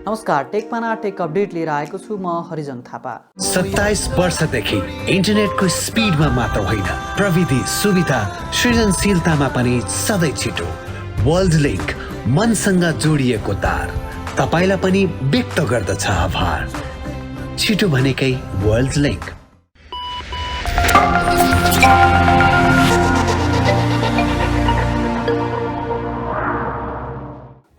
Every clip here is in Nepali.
नमस्कार, टेकपाना टेक अपडेट लिएर आएको छु म हरिजन थापा। 27 वर्षदेखि इन्टरनेटको स्पिडमा मात्र होइन, प्रविधि सुविधा सृजनशीलतामा पनि सधैँ छिटो। वर्ल्ड लिङ्क, मनसँग जोडिएको तार तपाईलाई पनि व्यक्त गर्दछ आभार। छिटो भनेकै वर्ल्ड लिङ्क।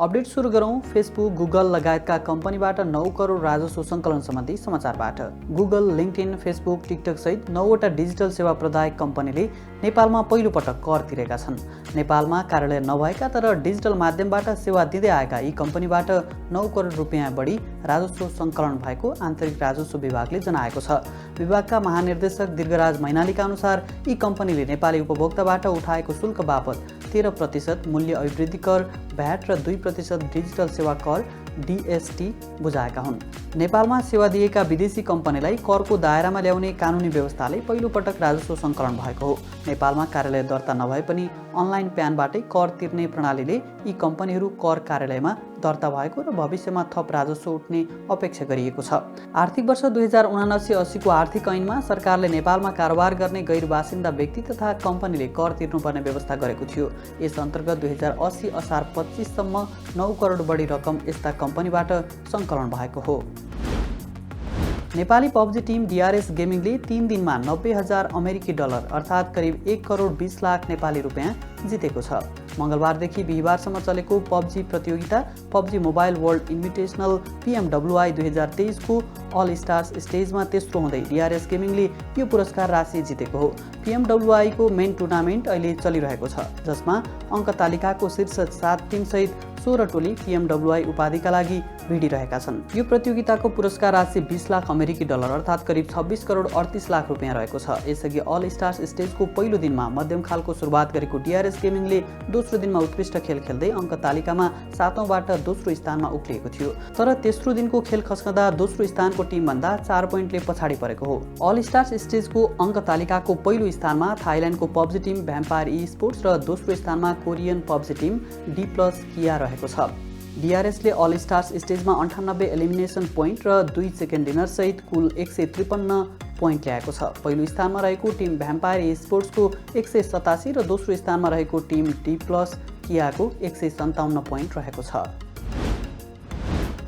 अपडेट सुरु गरौँ फेसबुक, गुगल लगायतका कम्पनीबाट 9 करोड राजस्व सङ्कलन सम्बन्धी समाचारबाट। गुगल, लिङ्कडिन, फेसबुक, टिकटक सहित 9वटा डिजिटल सेवा प्रदायक कम्पनीले नेपालमा पहिलो पटक कर तिरेका छन्। नेपालमा कार्यालय नभएका तर डिजिटल माध्यमबाट सेवा दिँदै आएका यी कम्पनीबाट 9 करोड रुपियाँ बढी राजस्व सङ्कलन भएको आन्तरिक राजस्व विभागले जनाएको छ। विभागका महानिर्देशक दीर्घराज मैनालीका अनुसार यी कम्पनीले नेपाली उपभोक्ताबाट उठाएको शुल्क बापत 13% मूल्य अभिवृद्धि कर, भ्याट र 2% डिजिटल सेवा कर DST बुझाएका हुन्। नेपालमा सेवा दिएका विदेशी कम्पनीलाई करको दायरामा ल्याउने कानुनी व्यवस्थाले पहिलो पटक राजस्व सङ्कलन भएको हो। नेपालमा कार्यालय दर्ता नभए पनि अनलाइन प्यानबाटै कर तिर्ने प्रणालीले यी कम्पनीहरू कर कार्यालयमा दर्ता भएको र भविष्यमा थप राजस्व उठ्ने अपेक्षा गरिएको छ। आर्थिक वर्ष 2079-80 को आर्थिक ऐनमा सरकारले नेपालमा कारोबार गर्ने गैर बासिन्दा व्यक्ति तथा कम्पनीले कर तिर्नुपर्ने व्यवस्था गरेको थियो। यस अन्तर्गत 2080 असार 25 सम्म 9 करोड बढी रकम यस्ता कम्पनीबाट सङ्कलन भएको हो। नेपाली पब्जी टिम DRS गेमिङले 3 दिनमा 90,000 अमेरिकी डलर अर्थात् करिब 1 करोड 20 लाख नेपाली रुपियाँ जितेको छ। मङ्गलबारदेखि बिहिबारसम्म चलेको पब्जी प्रतियोगिता पब्जी मोबाइल वर्ल्ड इन्भिटेसनल PMWI 2023 को अल स्टार्स स्टेजमा तेस्रो हुँदै DRS गेमिङले यो पुरस्कार राशि जितेको हो। PMWI को मेन टुर्नामेन्ट अहिले चलिरहेको छ, जसमा अङ्क तालिकाको शीर्ष 7 टिमसहित 16 टोली PMWI उपाधिका लागि भिडिरहेका छन्। यो प्रतियोगिताको पुरस्कार राशि 20 लाख अमेरिकी डलर अर्थात् करिब 26 करोड 38 लाख रुपियाँ रहेको छ। यसअघि अल स्टार्स स्टेजको पहिलो दिनमा मध्यम खालको सुरुवात गरेको DRS गेमिङले दोस्रो दिनमा उत्कृष्ट खेल खेल्दै अङ्क तालिकामा 7औँबाट दोस्रो स्थानमा उक्लिएको थियो। तर तेस्रो दिनको खेल खस्कँदा दोस्रो स्थानको टिमभन्दा 4 पोइन्टले पछाडि परेको हो। अल स्टार्स स्टेजको अङ्क तालिकाको पहिलो स्थानमा थाइल्यान्डको पब्जी टिम भ्याम्पायर ई-स्पोर्ट्स र दोस्रो स्थानमा कोरियन पब्जी टिम D+ किया रहेको छ। DRSले अल स्टार्स स्टेजमा 98 एलिमिनेसन पोइन्ट र 2 सेकेन्ड डिनर सहित कुल 153 पोइन्ट ल्याएको छ। पहिलो स्थानमा रहेको टिम भ्याम्पायर ई-स्पोर्ट्सको 187 र दोस्रो स्थानमा रहेको टिम D+ कियाको 157 पोइन्ट रहेको छ।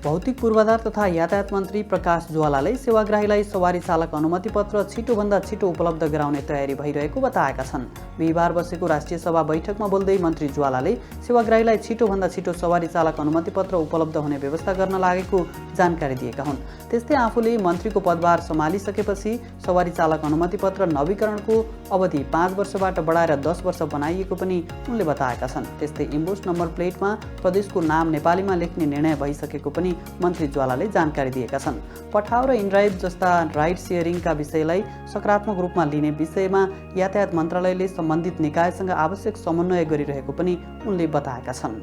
भौतिक पूर्वाधार तथा यातायात मन्त्री प्रकाश ज्वालाले सेवाग्राहीलाई सवारी चालक अनुमति पत्र छिटोभन्दा छिटो उपलब्ध गराउने तयारी भइरहेको बताएका छन्। बिहिबार बसेको राष्ट्रिय सभा बैठकमा बोल्दै मन्त्री ज्वालाले सेवाग्राहीलाई छिटोभन्दा छिटो सवारी चालक अनुमति पत्र उपलब्ध हुने व्यवस्था गर्न लागेको जानकारी दिएका हुन्। त्यस्तै आफूले मन्त्रीको पदभार सम्हालिसकेपछि सवारी चालक अनुमति पत्र नवीकरणको अवधि 5 वर्षबाट बढाएर 10 वर्ष बनाइएको पनि उनले बताएका छन्। त्यस्तै इम्बोस नम्बर प्लेटमा प्रदेशको नाम नेपालीमा लेख्ने निर्णय भइसकेको पनि मन्त्री ज्वालाले जानकारी दिएका छन्। पठाउ र इनड्राइभ जस्ता राइड सेयरिङका विषयलाई सकारात्मक रूपमा लिने विषयमा यातायात मन्त्रालयले सम्बन्धित निकायसँग आवश्यक समन्वय गरिरहेको पनि उनले बताएका छन्।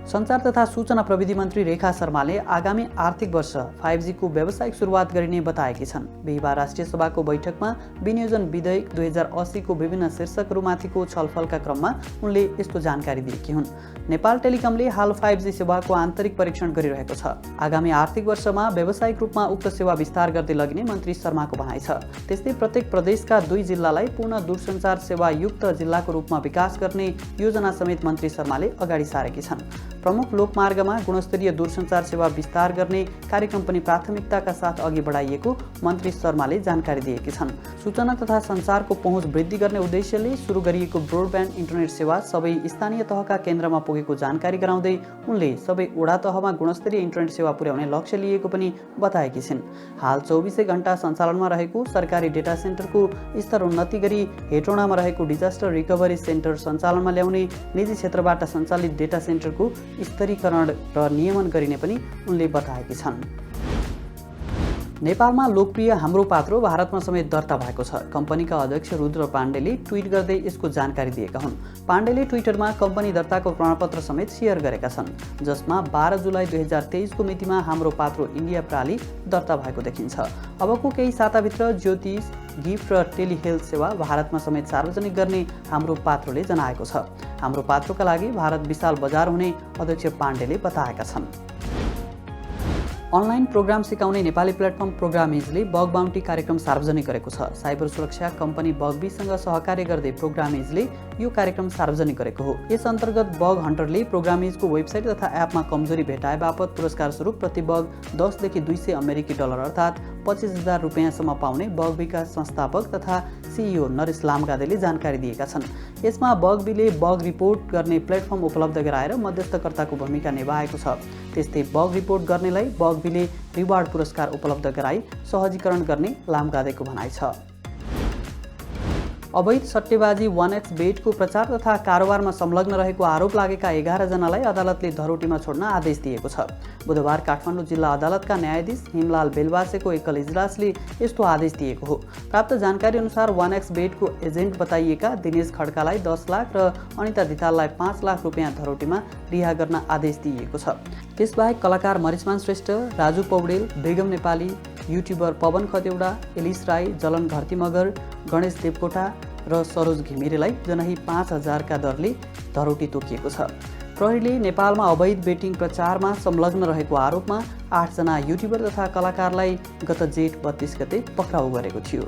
सञ्चार तथा सूचना प्रविधि मन्त्री रेखा शर्माले आगामी आर्थिक वर्ष 5G को व्यावसायिक सुरुवात गरिने बताएकी छन्। बिहिबार राष्ट्रिय सभाको बैठकमा विनियोजन विधेयक 2080 को विभिन्न शीर्षकहरूमाथिको छलफलका क्रममा उनले यस्तो जानकारी दिएकी हुन्। नेपाल टेलिकमले हाल 5G सेवाको आन्तरिक परीक्षण गरिरहेको छ। आगामी आर्थिक वर्षमा व्यावसायिक रूपमा उक्त सेवा विस्तार गर्दै लगिने मन्त्री शर्माको भनाइ छ। त्यस्तै प्रत्येक प्रदेशका 2 जिल्लालाई पूर्ण दूरसञ्चार सेवा युक्त जिल्लाको रूपमा विकास गर्ने योजना समेत मन्त्री शर्माले अगाडि सारेकी छन्। प्रमुख लोकमार्गमा गुणस्तरीय दूरसञ्चार सेवा विस्तार गर्ने कार्यक्रम पनि प्राथमिकताका साथ अघि बढाइएको मन्त्री शर्माले जानकारी दिएकी छन्। सूचना तथा सञ्चारको पहुँच वृद्धि गर्ने उद्देश्यले सुरु गरिएको ब्रोडब्यान्ड इन्टरनेट सेवा सबै स्थानीय तहका केन्द्रमा पुगेको जानकारी गराउँदै उनले सबै वडा तहमा गुणस्तरीय इन्टरनेट सेवा पुर्याउने लक्ष्य लिएको पनि बताएकी छिन्। हाल 24 घण्टा सञ्चालनमा रहेको सरकारी डेटा सेन्टरको स्तर उन्नति गरी हेटौडामा रहेको डिजास्टर रिकभरी सेन्टर सञ्चालनमा ल्याउने, निजी क्षेत्रबाट सञ्चालित डेटा सेन्टरको स्तरीकरण र नियमन गरिने पनि उनले बताएकी छन्। नेपालमा लोकप्रिय हाम्रो पात्रो भारतमा समेत दर्ता भएको छ। कम्पनीका अध्यक्ष रुद्र पाण्डेले ट्विट गर्दै यसको जानकारी दिएका हुन्। पाण्डेले ट्विटरमा कम्पनी दर्ताको प्रमाणपत्र समेत सेयर गरेका छन्, जसमा 12 जुलाई 2023 को मितिमा हाम्रो पात्रो इन्डिया प्राली दर्ता भएको देखिन्छ। अबको केही साताभित्र ज्योतिष, गिफ्ट र टेलिहेल्थ सेवा भारतमा समेत सार्वजनिक गर्ने हाम्रो पात्रोले जनाएको छ। हाम्रो पात्रोका लागि भारत विशाल बजार हुने अध्यक्ष पाण्डेले बताएका छन्। अनलाइन प्रोग्राम सिकाउने नेपाली प्लेटफर्म प्रोग्रामिजले बग बाउन्टी कार्यक्रम सार्वजनिक गरेको छ। साइबर सुरक्षा कम्पनी बगबीसँग सहकार्य गर्दै प्रोग्रामिजले यो कार्यक्रम सार्वजनिक गरेको हो। यस अन्तर्गत बग हन्टरले प्रोग्रामिजको वेबसाइट तथा एपमा कमजोरी भेटाए बापत पुरस्कार स्वरूप प्रति बग 10 देखि 200 अमेरिकी डलर अर्थात् 25,000 रुपियाँसम्म पाउने बग बीका संस्थापक तथा CEO नरेश लामगादेले जानकारी दिएका छन्। यसमा बगबीले बग रिपोर्ट गर्ने प्लेटफर्म उपलब्ध गराएर मध्यस्थकर्ताको भूमिका निभाएको छ। त्यस्तै बग रिपोर्ट गर्नेलाई बगबीले रिवार्ड पुरस्कार उपलब्ध गराई सहजीकरण गर्ने लामगादेको भनाइ छ। अवैध सट्टेबाजी 1x बेटको प्रचार तथा कारोबारमा संलग्न रहेको आरोप लागेका 11 जनालाई अदालतले धरोटीमा छोड्न आदेश दिएको छ। बुधबार काठमाडौँ जिल्ला अदालतका न्यायाधीश हिमलाल बेलवासेको एकल इजलासले यस्तो आदेश दिएको हो। प्राप्त जानकारी अनुसार 1x बेटको एजेन्ट बताइएका दिनेश खड्कालाई 10 लाख र अनिता धिताललाई 5 लाख रुपियाँ धरोटीमा रिहा गर्न आदेश दिएको छ। त्यसबाहेक कलाकार मरिचमान श्रेष्ठ, राजु पौडेल, बेगम नेपाली, युट्युबर पवन खतेौडा, एलिस राई, जलन घरती मगर, गणेश देवकोटा र सरोज घिमिरेलाई जनही 5,000 का दरले धरोटी तोकिएको छ। प्रहरीले नेपालमा अवैध बेटिङ प्रचारमा संलग्न रहेको आरोपमा 8 जना युट्युबर तथा कलाकारलाई गत जेठ 32 गते पक्राउ गरेको थियो।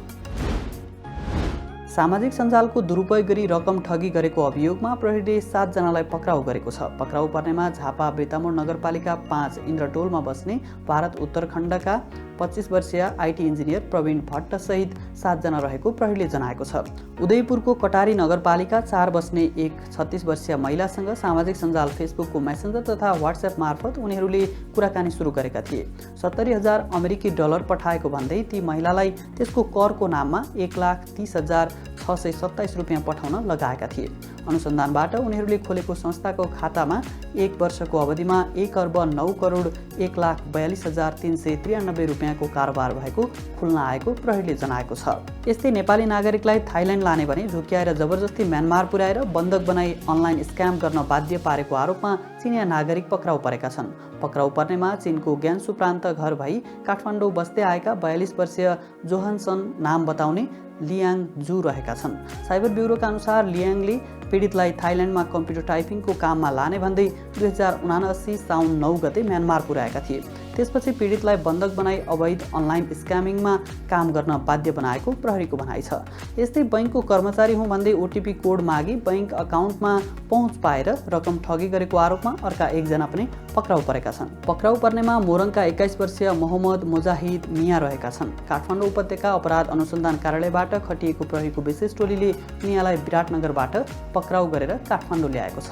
सामाजिक सञ्जालको दुरुपयोग गरी रकम ठगी गरेको अभियोगमा प्रहरीले 7 जनालाई पक्राउ गरेको छ। पक्राउ पर्नेमा झापा बेतामोड नगरपालिका 5 इन्द्रटोलमा बस्ने भारत उत्तरखण्डका 25 वर्षीय IT इन्जिनियर प्रवीण भट्ट सहित 7 जना रहेको प्रहरीले जनाएको छ। उदयपुरको कटारी नगरपालिका 4 बस्ने एक 36 वर्षीय महिलासँग सामाजिक सञ्जाल फेसबुकको मेसेन्जर तथा व्हाट्सएप मार्फत उनीहरूले कुराकानी सुरु गरेका थिए। 70,000 अमेरिकी डलर पठाएको भन्दै ती महिलालाई त्यसको करको नाममा 1,30,627 रुपियाँ पठाउन लगाएका थिए। अनुसन्धानबाट उनीहरूले खोलेको संस्थाको खातामा 1 वर्षको अवधिमा 1,09,01,42,393 रुपियाँको कारोबार भएको खुल्न आएको प्रहरीले जनाएको छ। यस्तै नेपाली नागरिकलाई थाइल्यान्ड लाने भने झुक्याएर जबरजस्ती म्यानमार पुर्याएर बन्धक बनाई अनलाइन स्क्याम गर्न बाध्य पारेको आरोपमा चिनिया नागरिक पक्राउ परेका छन्। पक्राउ पर्नेमा चीनको ग्यान्सु प्रान्त घर भई काठमाडौँ बस्दै आएका 42 वर्षीय जोहानसन नाम बताउने लियाङ जू रहेका छन्। साइबर ब्युरोका अनुसार लियाङले पीडितलाई थाइल्यान्डमा कम्प्युटर टाइपिङको काममा लाने भन्दै 2079 साउन 9 गते म्यानमार पुर्याएका थिए। त्यसपछि पीडितलाई बन्धक बनाई अवैध अनलाइन स्क्यामिङमा काम गर्न बाध्य बनाएको प्रहरीको भनाइ छ। यस्तै बैंकको कर्मचारी हुँ भन्दै OTP कोड मागी बैंक अकाउन्टमा पहुँच पाएर रकम ठगी गरेको आरोपमा अर्का 1 जना पनि पक्राउ परेका छन्। पक्राउ पर्नेमा मोरङका 21 वर्षीय मोहम्मद मुजाहिद मिया रहेका छन्। काठमाडौँ उपत्यका अपराध अनुसन्धान कार्यालयबाट खटिएको प्रहरीको विशेष टोलीले मियालाई विराटनगरबाट पक्राउ गरेर काठमाडौँ ल्याएको छ।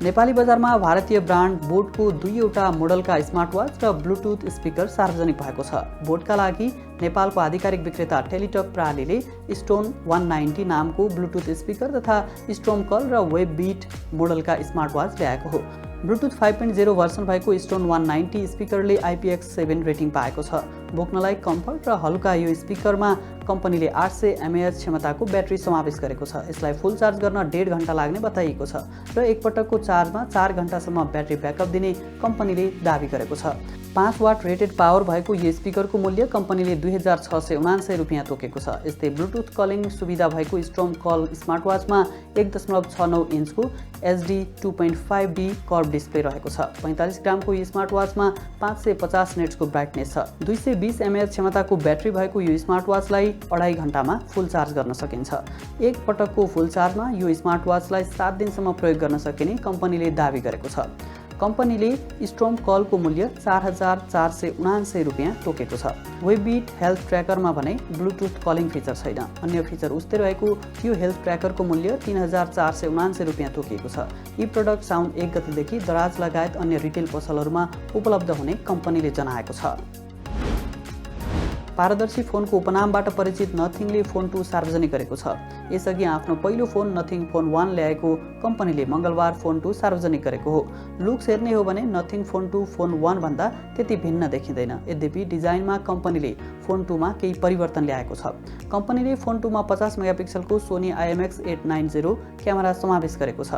नेपाली बजारमा भारतीय ब्रान्ड बोटको 2वटा मोडलका स्मार्टवाच र ब्लुटुथ स्पिकर सार्वजनिक भएको छ। बोटका लागि नेपालको आधिकारिक विक्रेता टेलिटक प्रालीले स्टोन 190 नामको ब्लुटुथ स्पिकर तथा स्टोमकल र वेबबिट मोडलका स्मार्टवाच ल्याएको हो। ब्लुटुथ 5.0 भर्सन भएको स्टोन 190 स्पिकरले IPX7 रेटिङ पाएको छ। बोक्नलाई कम्फर्ट र हल्का यो स्पिकरमा कम्पनीले 800 mAh क्षमताको ब्याट्री समावेश गरेको छ। यसलाई फुल चार्ज गर्न 1.5 घण्टा लाग्ने बताइएको छ र एकपटकको चार्जमा 4 घण्टासम्म ब्याट्री ब्याकअप दिने कम्पनीले दाबी गरेको छ। 5 वाट रेटेड पावर भएको यो स्पिकरको मूल्य कम्पनीले 2,679 रुपियाँ तोकेको छ। यस्तै ब्लुटुथ कलिङ सुविधा भएको स्टोम कल स्मार्टवाचमा 1.69 इन्चको HD 2.5D कर्भ डिस्प्ले रहेको छ। 45 ग्रामको यो स्मार्टवाचमा 550 निट्सको ब्राइटनेस छ। 220 mAh क्षमताको ब्याट्री भएको यो स्मार्टवाचलाई 2.5 घण्टामा फुल चार्ज गर्न सकिन्छ। एक पटकको फुल चार्जमा यो स्मार्टवाचलाई 7 दिनसम्म प्रयोग गर्न सकिने कम्पनीले दाबी गरेको छ। कम्पनीले स्टोम कलको मूल्य 4,479 रुपियाँ तोकेको छ। वेबबिट हेल्थ ट्र्याकरमा भने ब्लुटुथ कलिङ फिचर छैन। अन्य फिचर उस्तै रहेको यो हेल्थ ट्र्याकरको मूल्य 3,479 रुपियाँ तोकिएको छ। यी प्रडक्ट साउन 1 गतेदेखि दराज लगायत अन्य रिटेल पसलहरूमा उपलब्ध हुने कम्पनीले जनाएको छ। पारदर्शी फोनको उपनामबाट परिचित नथिङले फोन 2 सार्वजनिक गरेको छ। यसअघि आफ्नो पहिलो फोन नथिङ फोन 1 ल्याएको कम्पनीले मङ्गलबार फोन 2 सार्वजनिक गरेको हो। लुक्स हेर्ने हो भने नथिङ फोन 2 फोन 1 भन्दा त्यति भिन्न देखिँदैन। यद्यपि डिजाइनमा कम्पनीले फोन 2 मा केही परिवर्तन ल्याएको छ। कम्पनीले फोन 2 मा 50 मेगापिक्सलको सोनी IMX890 क्यामेरा समावेश गरेको छ।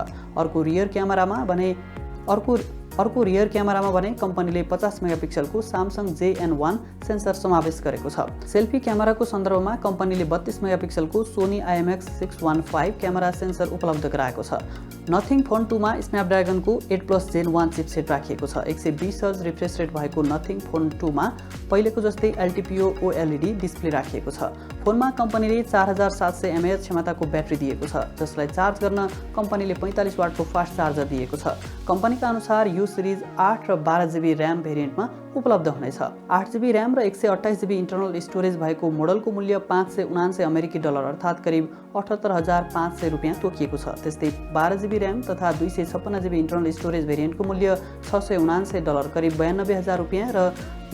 अर्को अर्को रियर क्यामेरामा भने कम्पनीले 50 मेगापिक्सलको Samsung JN1 सेन्सर समावेश गरेको छ। सेल्फी क्यामेराको सन्दर्भमा कम्पनीले 32 मेगापिक्सलको Sony IMX615 क्यामेरा सेन्सर उपलब्ध गराएको छ। नथिङ फोन 2 मा स्न्यापड्रागनको 8+ Gen 1 चिपसेट राखिएको छ। 120 हर्ज रिफ्रेश रेट भएको नथिङ फोन 2 मा पहिलेको जस्तै LTPO OLED डिस्प्ले राखिएको छ। फोनमा कम्पनीले 4700 mAh क्षमताको ब्याट्री दिएको छ, जसलाई चार्ज गर्न कम्पनीले 45 वाटको फास्ट चार्जर दिएको छ। कम्पनीका अनुसार यो सिरिज 8 र 12 GB र्याम भेरिएन्टमा उपलब्ध हुनेछ। 8 GB र्याम र 128 GB इन्टरनल स्टोरेज भएको मोडलको मूल्य $579 अर्थात् करिब 78,500 रुपियाँ तोकिएको छ। त्यस्तै 12 GB र्याम तथा 256 GB इन्टरनल स्टोरेज भेरिएन्टको मूल्य $679 करिब 92,000 रुपियाँ र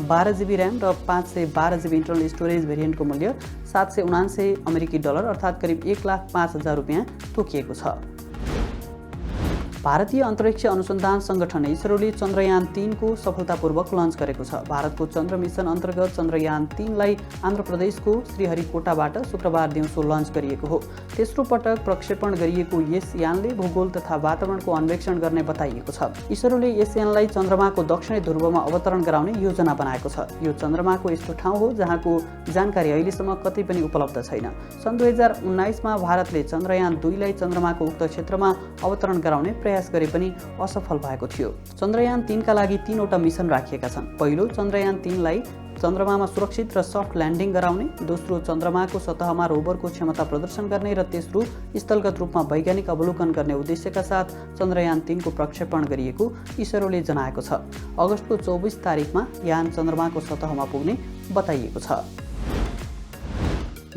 12 GB र्याम र 512 GB इन्टरनल स्टोरेज भेरिएन्टको मूल्य $779 अर्थात् करिब 1,05,000 रुपियाँ तोकिएको छ। भारतीय अन्तरिक्ष अनुसन्धान संगठन इसरोले चन्द्रयान 3 को सफलतापूर्वक लन्च गरेको छ। भारतको चन्द्र मिसन अन्तर्गत चन्द्रयान 3 लाई आन्ध्र प्रदेशको श्रीहरिकोटाबाट शुक्रबार दिउँसो लन्च गरिएको हो। तेस्रो पटक प्रक्षेपण गरिएको यस यानले भूगोल तथा वातावरणको अन्वेषण गर्ने बताइएको छ। इसरोले यस यानलाई चन्द्रमाको दक्षिणी ध्रुवमा अवतरण गराउने योजना बनाएको छ। यो चन्द्रमाको यस्तो ठाउँ हो जहाँको जानकारी अहिलेसम्म कतै पनि उपलब्ध छैन। सन् 2019 मा भारतले चन्द्रयान 2 लाई चन्द्रमाको उक्त क्षेत्रमा अवतरण गराउने प्रयास गरे पनि असफल भएको थियो। चन्द्रयान 3 का लागि 3 वटा मिसन राखिएका छन्। पहिलो, चन्द्रयान 3 लाई चन्द्रमामा सुरक्षित र सफ्ट ल्यान्डिङ गराउने, दोस्रो चन्द्रमाको सतहमा रोभरको क्षमता प्रदर्शन गर्ने र तेस्रो स्थलगत रूपमा वैज्ञानिक अवलोकन गर्ने उद्देश्यका साथ चन्द्रयान 3 को प्रक्षेपण गरिएको इसरोले जनाएको छ। अगस्तको 24 तारिखमा यान चन्द्रमाको सतहमा पुग्ने बताइएको छ।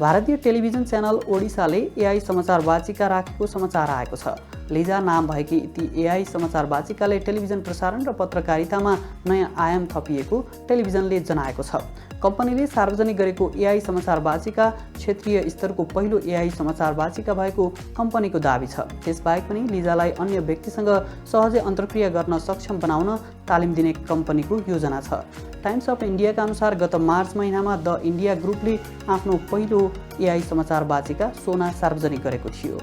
भारतीय टेलिभिजन च्यानल ओडिसाले AI समाचार वाचिका राखेको समाचार आएको छ। लिजा नाम भएकी ती AI समाचार वाचिकाले टेलिभिजन प्रसारण र पत्रकारितामा नयाँ आयाम थपिएको टेलिभिजनले जनाएको छ। कम्पनीले सार्वजनिक गरेको AI समाचार वाचिका क्षेत्रीय स्तरको पहिलो AI समाचार वाचिका भएको कम्पनीको दाबी छ। त्यसबाहेक पनि लिजालाई अन्य व्यक्तिसँग सहजै अन्तर्क्रिया गर्न सक्षम बनाउन तालिम दिने कम्पनीको योजना छ। टाइम्स अफ इन्डियाका अनुसार गत मार्च महिनामा द इन्डिया ग्रुपले आफ्नो पहिलो AI समाचार वाचिका सोना सार्वजनिक गरेको थियो।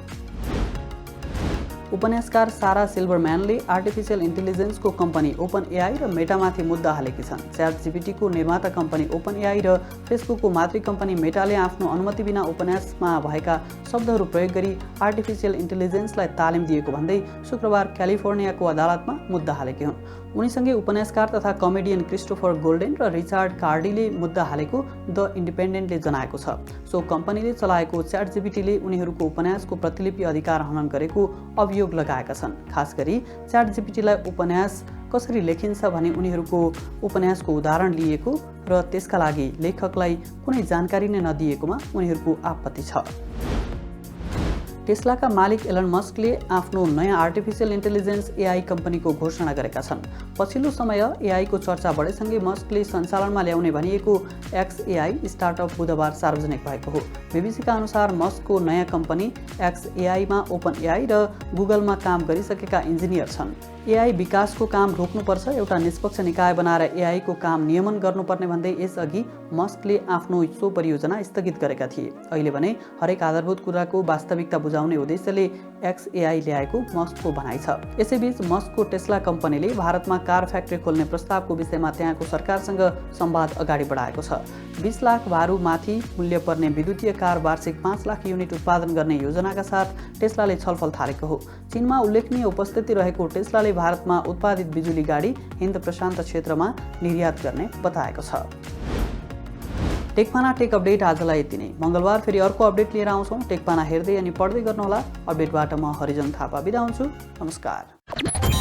उपन्यासकार सारा सिल्भरम्यानले आर्टिफिसियल इन्टेलिजेन्सको कम्पनी OpenAI र मेटामाथि मुद्दा हालेकी छन्। ChatGPT को निर्माता कम्पनी OpenAI र फेसबुकको मातृ कम्पनी मेटाले आफ्नो अनुमति बिना उपन्यासमा भएका शब्दहरू प्रयोग गरी आर्टिफिसियल इन्टेलिजेन्सलाई तालिम दिएको भन्दै शुक्रबार क्यालिफोर्नियाको अदालतमा मुद्दा हालेकी हुन्। उनीसँगै उपन्यासकार तथा कमेडियन क्रिस्टोफर गोल्डेन र रिचार्ड कार्डीले मुद्दा हालेको द इन्डिपेन्डेन्टले जनाएको छ। सो कम्पनीले चलाएको ChatGPTले उनीहरूको उपन्यासको प्रतिलिपि अधिकार हनन गरेको अभियोग लगाएका छन्। खास गरी ChatGPTलाई उपन्यास कसरी लेखिन्छ भने उनीहरूको उपन्यासको उदाहरण लिएको र त्यसका लागि लेखकलाई कुनै जानकारी नै नदिएकोमा उनीहरूको आपत्ति छ। टेस्लाका मालिक एलन मस्कले आफ्नो नयाँ आर्टिफिसियल इन्टेलिजेन्स AI कम्पनीको घोषणा गरेका छन्। पछिल्लो समय AI को चर्चा बढेसँगै मस्कले सञ्चालनमा ल्याउने भनिएको XAI स्टार्टअप बुधबार सार्वजनिक भएको हो। BBC का अनुसार मस्कको नयाँ कम्पनी XAI मा OpenAI र गुगलमा काम गरिसकेका इन्जिनियर छन्। AI विकासको काम रोक्नुपर्छ, एउटा निष्पक्ष निकाय बनाएर AI को काम नियमन गर्नुपर्ने भन्दै यसअघि मस्कले आफ्नो सो परियोजना स्थगित गरेका थिए। अहिले भने हरेक आधारभूत कुराको वास्तविकता बुझाउने उद्देश्यले XAI ल्याएको मस्कको भनाइ छ। यसैबीच मस्कको टेस्ला कम्पनीले भारतमा कार फ्याक्ट्री खोल्ने प्रस्तावको विषयमा त्यहाँको सरकारसँग संवाद अगाडि बढाएको छ। 20 लाख भारु माथि मूल्य पर्ने विद्युतीय कार वार्षिक 5 लाख युनिट उत्पादन गर्ने योजनाका साथ टेस्लाले छलफल थालेको हो। चीनमा उल्लेखनीय उपस्थिति रहेको टेस्लाले भारतमा उत्पादित बिजुली गाडी हिन्द प्रशान्त क्षेत्रमा निर्यात गर्ने बताएको छ। टेकपाना टेक अपडेट आजलाई यति नै। मंगलबार फेरि अर्को अपडेट लिएर आउँछौँ। टेकपाना हेर्दै अनि पढ्दै गर्नुहोला। अपडेटबाट म हरिजन थापा बिदा हुन्छु। नमस्कार।